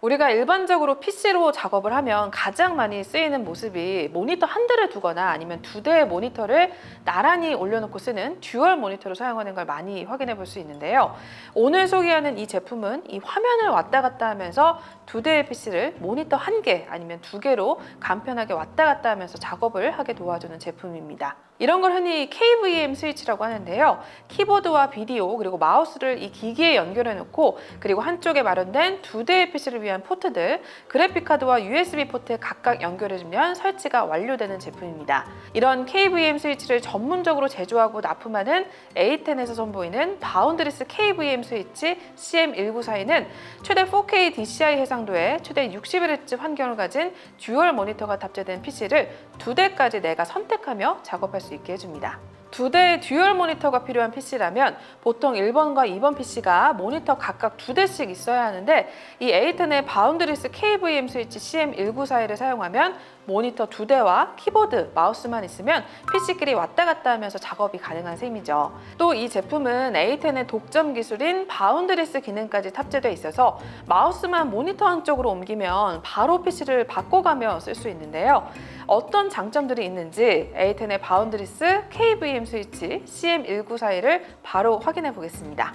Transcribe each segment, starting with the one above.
우리가 일반적으로 PC로 작업을 하면 가장 많이 쓰이는 모습이 모니터 한 대를 두거나 아니면 두 대의 모니터를 나란히 올려놓고 쓰는 듀얼 모니터를 사용하는 걸 많이 확인해 볼 수 있는데요. 오늘 소개하는 이 제품은 이 화면을 왔다 갔다 하면서 두 대의 PC를 모니터 한 개 아니면 두 개로 간편하게 왔다 갔다 하면서 작업을 하게 도와주는 제품입니다. 이런 걸 흔히 KVM 스위치라고 하는데요. 키보드와 비디오 그리고 마우스를 이 기기에 연결해 놓고 그리고 한쪽에 마련된 두 대의 PC를 위한 포트들, 그래픽카드와 USB 포트에 각각 연결해주면 설치가 완료되는 제품입니다. 이런 KVM 스위치를 전문적으로 제조하고 납품하는 A10에서 선보이는 바운드리스 KVM 스위치 CM1942는 최대 4K DCI 해상도에 최대 60Hz 환경을 가진 듀얼 모니터가 탑재된 PC를 두 대까지 내가 선택하며 작업할 수 있게 해줍니다. 두 대의 듀얼 모니터가 필요한 PC라면 보통 1번과 2번 PC가 모니터 각각 두 대씩 있어야 하는데 이 A10의 바운드리스 KVM 스위치 CM1941을 사용하면 모니터 두 대와 키보드, 마우스만 있으면 PC끼리 왔다 갔다 하면서 작업이 가능한 셈이죠. 또 이 제품은 A10의 독점 기술인 바운드리스 기능까지 탑재되어 있어서 마우스만 모니터 한쪽으로 옮기면 바로 PC를 바꿔가며 쓸 수 있는데요. 어떤 장점들이 있는지 A10의 바운드리스 KVM 스위치 CM1941을 바로 확인해 보겠습니다.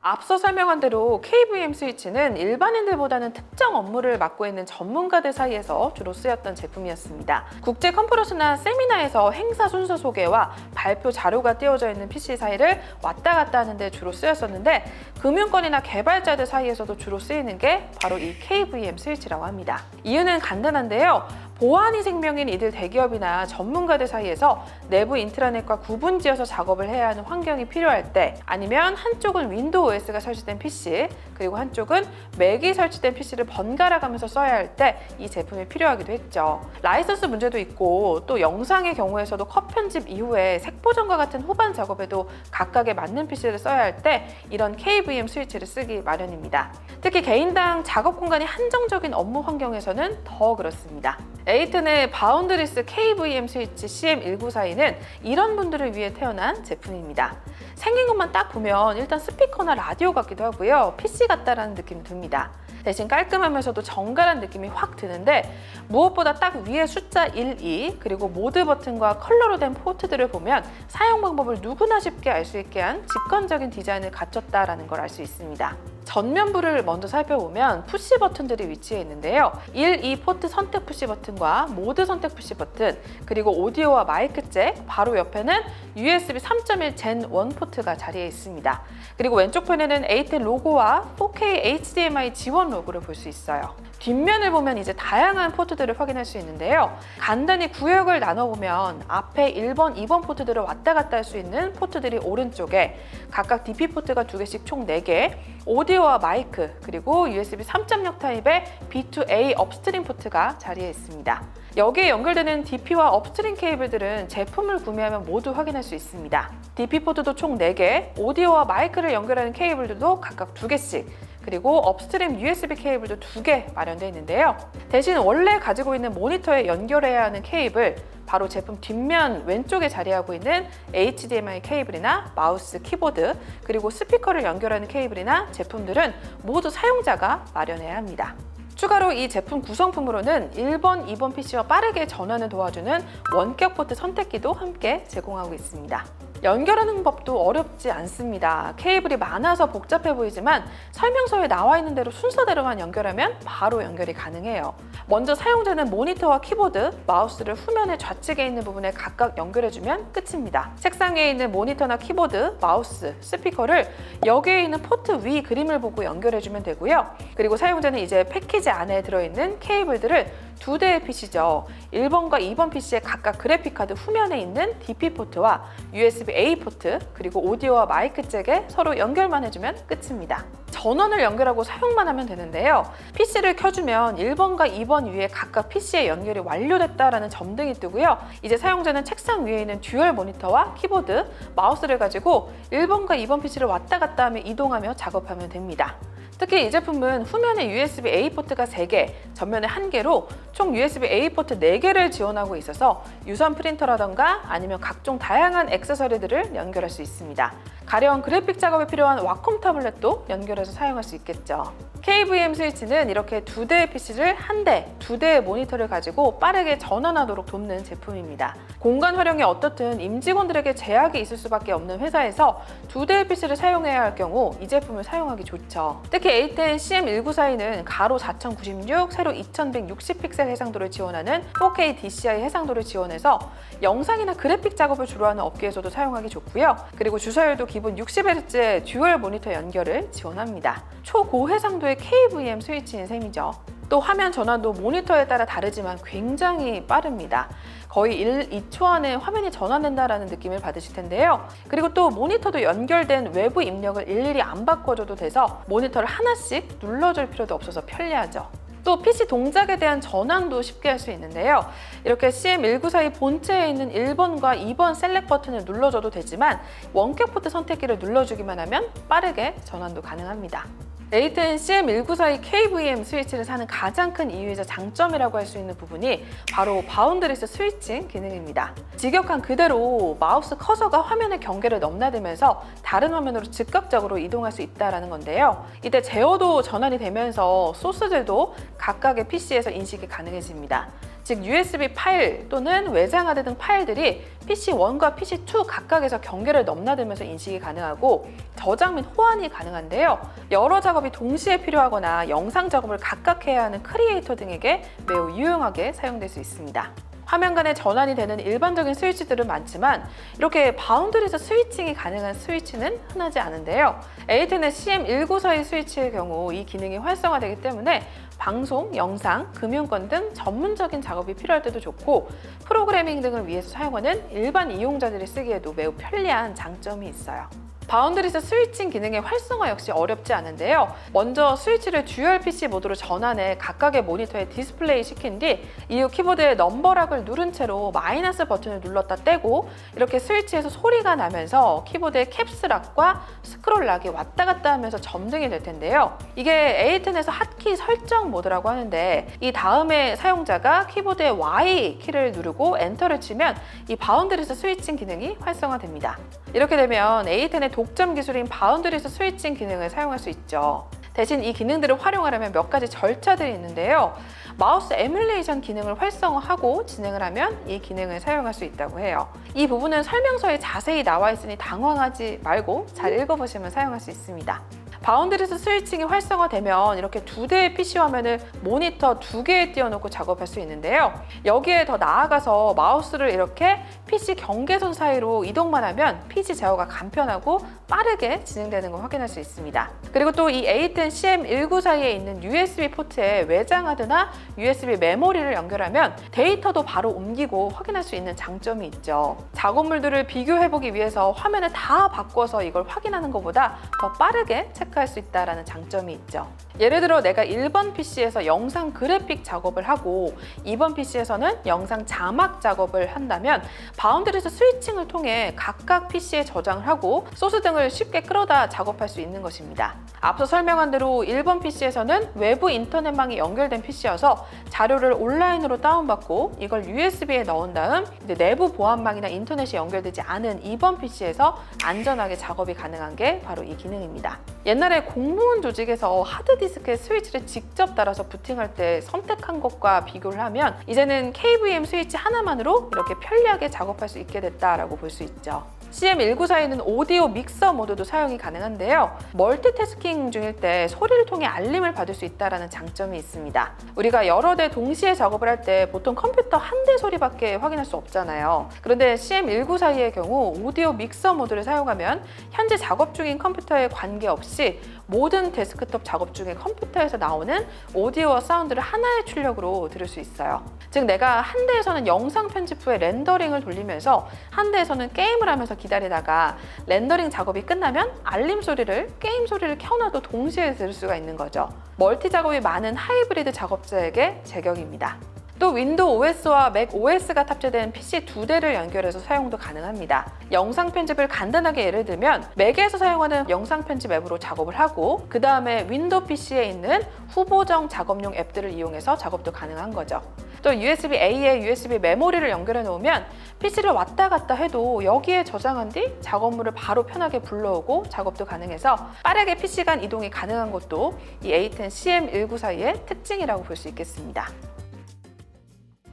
앞서 설명한 대로 KVM 스위치는 일반인들보다는 특정 업무를 맡고 있는 전문가들 사이에서 주로 쓰였던 제품이었습니다. 국제 컨퍼런스나 세미나에서 행사 순서 소개와 발표 자료가 띄워져 있는 PC 사이를 왔다 갔다 하는 데 주로 쓰였었는데 금융권이나 개발자들 사이에서도 주로 쓰이는 게 바로 이 KVM 스위치라고 합니다. 이유는 간단한데요. 보안이 생명인 이들 대기업이나 전문가들 사이에서 내부 인트라넷과 구분지어서 작업을 해야 하는 환경이 필요할 때, 아니면 한쪽은 윈도우 OS가 설치된 PC 그리고 한쪽은 맥이 설치된 PC를 번갈아 가면서 써야 할 때 이 제품이 필요하기도 했죠. 라이선스 문제도 있고 또 영상의 경우에서도 컷 편집 이후에 색보정과 같은 후반 작업에도 각각에 맞는 PC를 써야 할 때 이런 KVM 스위치를 쓰기 마련입니다. 특히 개인당 작업 공간이 한정적인 업무 환경에서는 더 그렇습니다. A10의 바운드리스 KVM 스위치 CM1942는 이런 분들을 위해 태어난 제품입니다. 생긴 것만 딱 보면 일단 스피커나 라디오 같기도 하고요. PC 같다라는 느낌이 듭니다. 대신 깔끔하면서도 정갈한 느낌이 확 드는데 무엇보다 딱 위에 숫자 1, 2 그리고 모드 버튼과 컬러로 된 포트들을 보면 사용 방법을 누구나 쉽게 알 수 있게 한 직관적인 디자인을 갖췄다라는 걸 알 수 있습니다. 전면부를 먼저 살펴보면 푸시 버튼들이 위치해 있는데요. 1, 2 포트 선택 푸시 버튼과 모드 선택 푸시 버튼, 그리고 오디오와 마이크 잭, 바로 옆에는 USB 3.1 Gen 1 포트가 자리해 있습니다. 그리고 왼쪽 편에는 A10 로고와 4K HDMI 지원 로고를 볼 수 있어요. 뒷면을 보면 이제 다양한 포트들을 확인할 수 있는데요. 간단히 구역을 나눠보면 앞에 1번, 2번 포트들을 왔다 갔다 할 수 있는 포트들이 오른쪽에, 각각 DP 포트가 2개씩 총 4개, 오디오와 마이크, 그리고 USB 3.0 타입의 B2A 업스트림 포트가 자리해 있습니다. 여기에 연결되는 DP와 업스트림 케이블들은 제품을 구매하면 모두 확인할 수 있습니다. DP 포트도 총 4개, 오디오와 마이크를 연결하는 케이블들도 각각 2개씩, 그리고 업스트림 USB 케이블도 2개 마련되어 있는데요. 대신 원래 가지고 있는 모니터에 연결해야 하는 케이블, 바로 제품 뒷면 왼쪽에 자리하고 있는 HDMI 케이블이나 마우스, 키보드, 그리고 스피커를 연결하는 케이블이나 제품들은 모두 사용자가 마련해야 합니다. 추가로 이 제품 구성품으로는 1번, 2번 PC와 빠르게 전환을 도와주는 원격 포트 선택기도 함께 제공하고 있습니다. 연결하는 법도 어렵지 않습니다. 케이블이 많아서 복잡해 보이지만 설명서에 나와 있는 대로 순서대로만 연결하면 바로 연결이 가능해요. 먼저 사용자는 모니터와 키보드, 마우스를 후면의 좌측에 있는 부분에 각각 연결해주면 끝입니다. 책상 위에 있는 모니터나 키보드, 마우스, 스피커를 여기에 있는 포트 위 그림을 보고 연결해주면 되고요. 그리고 사용자는 이제 패키지 안에 들어있는 케이블들을 두 대의 PC죠. 1번과 2번 PC의 각각 그래픽카드 후면에 있는 DP 포트와 USB-A 포트, 그리고 오디오와 마이크 잭에 서로 연결만 해주면 끝입니다. 전원을 연결하고 사용만 하면 되는데요. PC를 켜주면 1번과 2번 위에 각각 PC의 연결이 완료됐다라는 점등이 뜨고요. 이제 사용자는 책상 위에 있는 듀얼 모니터와 키보드, 마우스를 가지고 1번과 2번 PC를 왔다 갔다 하며 이동하며 작업하면 됩니다. 특히 이 제품은 후면에 USB-A 포트가 3개, 전면에 1개로 총 USB-A 포트 4개를 지원하고 있어서 유선 프린터라던가 아니면 각종 다양한 액세서리들을 연결할 수 있습니다. 가령 그래픽 작업에 필요한 와콤 타블렛도 연결해서 사용할 수 있겠죠. KVM 스위치는 이렇게 두 대의 PC를 한 대, 두 대의 모니터를 가지고 빠르게 전환하도록 돕는 제품입니다. 공간 활용이 어떻든 임직원들에게 제약이 있을 수밖에 없는 회사에서 두 대의 PC를 사용해야 할 경우 이 제품을 사용하기 좋죠. 특히 A10 CM1942는 가로 4096, 세로 2160픽셀 해상도를 지원하는 4K DCI 해상도를 지원해서 영상이나 그래픽 작업을 주로 하는 업계에서도 사용하기 좋고요. 그리고 주사율도 기본 60Hz의 듀얼 모니터 연결을 지원합니다. 초고해상도의 KVM 스위치인 셈이죠. 또 화면 전환도 모니터에 따라 다르지만 굉장히 빠릅니다. 거의 2초 안에 화면이 전환된다는 느낌을 받으실 텐데요. 그리고 또 모니터도 연결된 외부 입력을 일일이 안 바꿔줘도 돼서 모니터를 하나씩 눌러줄 필요도 없어서 편리하죠. 또 PC 동작에 대한 전환도 쉽게 할 수 있는데요. 이렇게 CM1942 본체에 있는 1번과 2번 셀렉 버튼을 눌러줘도 되지만 원격 포트 선택기를 눌러주기만 하면 빠르게 전환도 가능합니다. A10 CM1942 KVM 스위치를 사는 가장 큰 이유이자 장점이라고 할 수 있는 부분이 바로 바운드리스 스위칭 기능입니다. 직역한 그대로 마우스 커서가 화면의 경계를 넘나들면서 다른 화면으로 즉각적으로 이동할 수 있다는 건데요. 이때 제어도 전환이 되면서 소스들도 각각의 PC에서 인식이 가능해집니다. 즉 USB 파일 또는 외장하드 등 파일들이 PC1과 PC2 각각에서 경계를 넘나들면서 인식이 가능하고 저장 및 호환이 가능한데요. 여러 작업이 동시에 필요하거나 영상 작업을 각각 해야 하는 크리에이터 등에게 매우 유용하게 사용될 수 있습니다. 화면 간의 전환이 되는 일반적인 스위치들은 많지만 이렇게 바운드리에서 스위칭이 가능한 스위치는 흔하지 않은데요. A10의 CM1942 스위치의 경우 이 기능이 활성화되기 때문에 방송, 영상, 금융권 등 전문적인 작업이 필요할 때도 좋고 프로그래밍 등을 위해서 사용하는 일반 이용자들이 쓰기에도 매우 편리한 장점이 있어요. 바운드리스 스위칭 기능의 활성화 역시 어렵지 않은데요. 먼저 스위치를 듀얼 PC 모드로 전환해 각각의 모니터에 디스플레이 시킨 뒤 이후 키보드의 넘버락을 누른 채로 마이너스 버튼을 눌렀다 떼고 이렇게 스위치에서 소리가 나면서 키보드의 캡스락과 스크롤락이 왔다 갔다 하면서 점등이 될 텐데요. 이게 A10에서 핫키 설정 모드라고 하는데 이 다음에 사용자가 키보드의 Y 키를 누르고 엔터를 치면 이 바운드리스 스위칭 기능이 활성화됩니다. 이렇게 되면 A10의 독점 기술인 바운드리스 스위칭 기능을 사용할 수 있죠. 대신 이 기능들을 활용하려면 몇 가지 절차들이 있는데요. 마우스 에뮬레이션 기능을 활성화하고 진행을 하면 이 기능을 사용할 수 있다고 해요. 이 부분은 설명서에 자세히 나와 있으니 당황하지 말고 잘 읽어보시면 사용할 수 있습니다. 바운드리스 스위칭이 활성화되면 이렇게 두 대의 PC 화면을 모니터 2개에 띄워놓고 작업할 수 있는데요. 여기에 더 나아가서 마우스를 이렇게 PC 경계선 사이로 이동만 하면 PC 제어가 간편하고 빠르게 진행되는 걸 확인할 수 있습니다. 그리고 또 이 A10 CM1942에 있는 USB 포트에 외장하드나 USB 메모리를 연결하면 데이터도 바로 옮기고 확인할 수 있는 장점이 있죠. 작업물들을 비교해보기 위해서 화면을 다 바꿔서 이걸 확인하는 것보다 더 빠르게 체크할 수 있다는 장점이 있죠. 예를 들어 내가 1번 PC에서 영상 그래픽 작업을 하고 2번 PC에서는 영상 자막 작업을 한다면 바운드리스 스위칭을 통해 각각 PC에 저장을 하고 소스 등을 쉽게 끌어다 작업할 수 있는 것입니다. 앞서 설명한 대로 1번 PC에서는 외부 인터넷망이 연결된 PC여서 자료를 온라인으로 다운받고 이걸 USB에 넣은 다음 이제 내부 보안망이나 인터넷이 연결되지 않은 2번 PC에서 안전하게 작업이 가능한 게 바로 이 기능입니다. 옛날에 공무원 조직에서 하드디스크에 스위치를 직접 달아서 부팅할 때 선택한 것과 비교를 하면 이제는 KVM 스위치 하나만으로 이렇게 편리하게 작업할 수 있게 됐다라고 볼 수 있죠. CM1942는 오디오 믹서 모드도 사용이 가능한데요. 멀티태스킹 중일 때 소리를 통해 알림을 받을 수 있다는 장점이 있습니다. 우리가 여러 대 키보드에 동시에 작업을 할 때 보통 컴퓨터 한 대 소리밖에 확인할 수 없잖아요. 그런데 CM194의 경우 오디오 믹서 모드를 사용하면 현재 작업 중인 컴퓨터에 관계없이 모든 데스크톱 작업 중에 컴퓨터에서 나오는 오디오와 사운드를 하나의 출력으로 들을 수 있어요. 즉 내가 한 대에서는 영상 편집 후에 렌더링을 돌리면서 한 대에서는 게임을 하면서 기다리다가 렌더링 작업이 끝나면 알림 소리를 게임 소리를 켜놔도 동시에 들을 수가 있는 거죠. 멀티 작업이 많은 하이브리드 작업자에게 제격입니다. 또 윈도우 OS와 맥 OS가 탑재된 PC 2대를 연결해서 사용도 가능합니다. 영상 편집을 간단하게 예를 들면 맥에서 사용하는 영상 편집 앱으로 작업을 하고 그 다음에 윈도우 PC에 있는 후보정 작업용 앱들을 이용해서 작업도 가능한 거죠. 또 USB-A에 USB 메모리를 연결해 놓으면 PC를 왔다 갔다 해도 여기에 저장한 뒤 작업물을 바로 편하게 불러오고 작업도 가능해서 빠르게 PC 간 이동이 가능한 것도 이 A10 CM194의 특징이라고 볼 수 있겠습니다.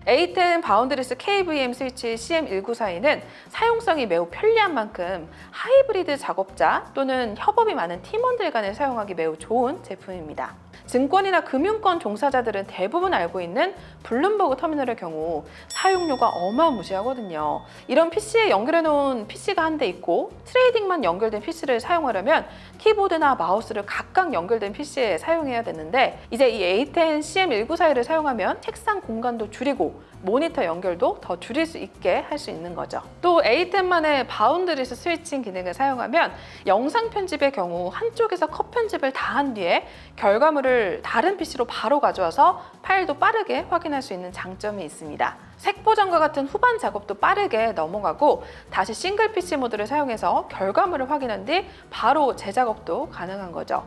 A10 바운드리스 KVM 스위치 CM194에는 사용성이 매우 편리한 만큼 하이브리드 작업자 또는 협업이 많은 팀원들 간에 사용하기 매우 좋은 제품입니다. 증권이나 금융권 종사자들은 대부분 알고 있는 블룸버그 터미널의 경우 사용료가 어마무시하거든요. 이런 PC에 연결해 놓은 PC가 한 대 있고 트레이딩만 연결된 PC를 사용하려면 키보드나 마우스를 각각 연결된 PC에 사용해야 되는데 이제 이 A10 CM194를 사용하면 책상 공간도 줄이고 모니터 연결도 더 줄일 수 있게 할 수 있는 거죠. 또 A10만의 바운드리스 스위칭 기능을 사용하면 영상 편집의 경우 한쪽에서 컷 편집을 다 한 뒤에 결과물을 다른 PC로 바로 가져와서 파일도 빠르게 확인할 수 있는 장점이 있습니다. 색보정과 같은 후반 작업도 빠르게 넘어가고 다시 싱글 PC 모드를 사용해서 결과물을 확인한 뒤 바로 재작업도 가능한 거죠.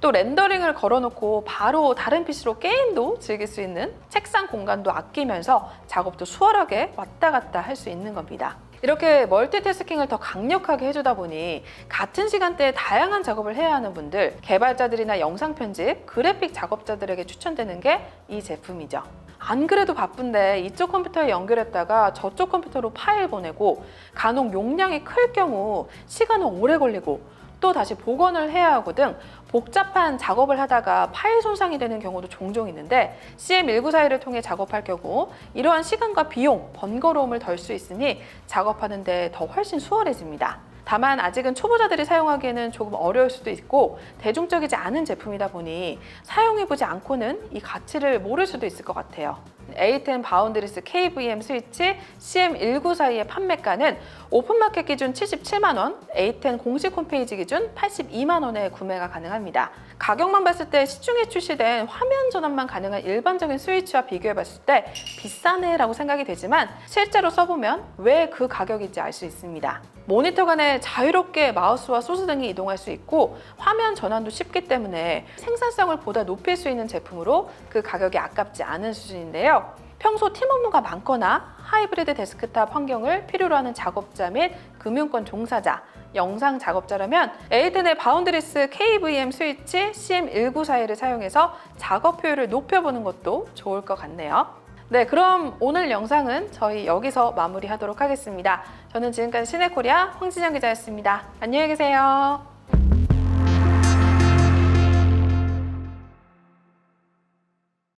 또 렌더링을 걸어놓고 바로 다른 PC로 게임도 즐길 수 있는 책상 공간도 아끼면서 작업도 수월하게 왔다 갔다 할 수 있는 겁니다. 이렇게 멀티태스킹을 더 강력하게 해주다 보니 같은 시간대에 다양한 작업을 해야 하는 분들, 개발자들이나 영상 편집, 그래픽 작업자들에게 추천되는 게 이 제품이죠. 안 그래도 바쁜데 이쪽 컴퓨터에 연결했다가 저쪽 컴퓨터로 파일 보내고 간혹 용량이 클 경우 시간은 오래 걸리고 또 다시 복원을 해야 하고 등 복잡한 작업을 하다가 파일 손상이 되는 경우도 종종 있는데 CM194를 통해 작업할 경우 이러한 시간과 비용, 번거로움을 덜 수 있으니 작업하는 데 더 훨씬 수월해집니다. 다만 아직은 초보자들이 사용하기에는 조금 어려울 수도 있고 대중적이지 않은 제품이다 보니 사용해보지 않고는 이 가치를 모를 수도 있을 것 같아요. A10 바운드리스 KVM 스위치 CM194의 판매가는 오픈마켓 기준 77만 원, A10 공식 홈페이지 기준 82만 원에 구매가 가능합니다. 가격만 봤을 때 시중에 출시된 화면 전환만 가능한 일반적인 스위치와 비교해봤을 때 비싸네 라고 생각이 되지만 실제로 써보면 왜 그 가격인지 알 수 있습니다. 모니터 간에 자유롭게 마우스와 소스 등이 이동할 수 있고 화면 전환도 쉽기 때문에 생산성을 보다 높일 수 있는 제품으로 그 가격이 아깝지 않은 수준인데요. 평소 팀 업무가 많거나 하이브리드 데스크탑 환경을 필요로 하는 작업자 및 금융권 종사자, 영상 작업자라면 A10의 바운드리스 KVM 스위치 CM194를 사용해서 작업 효율을 높여보는 것도 좋을 것 같네요. 네, 그럼 오늘 영상은 저희 여기서 마무리하도록 하겠습니다. 저는 지금까지 시네코리아 황진영 기자였습니다. 안녕히 계세요.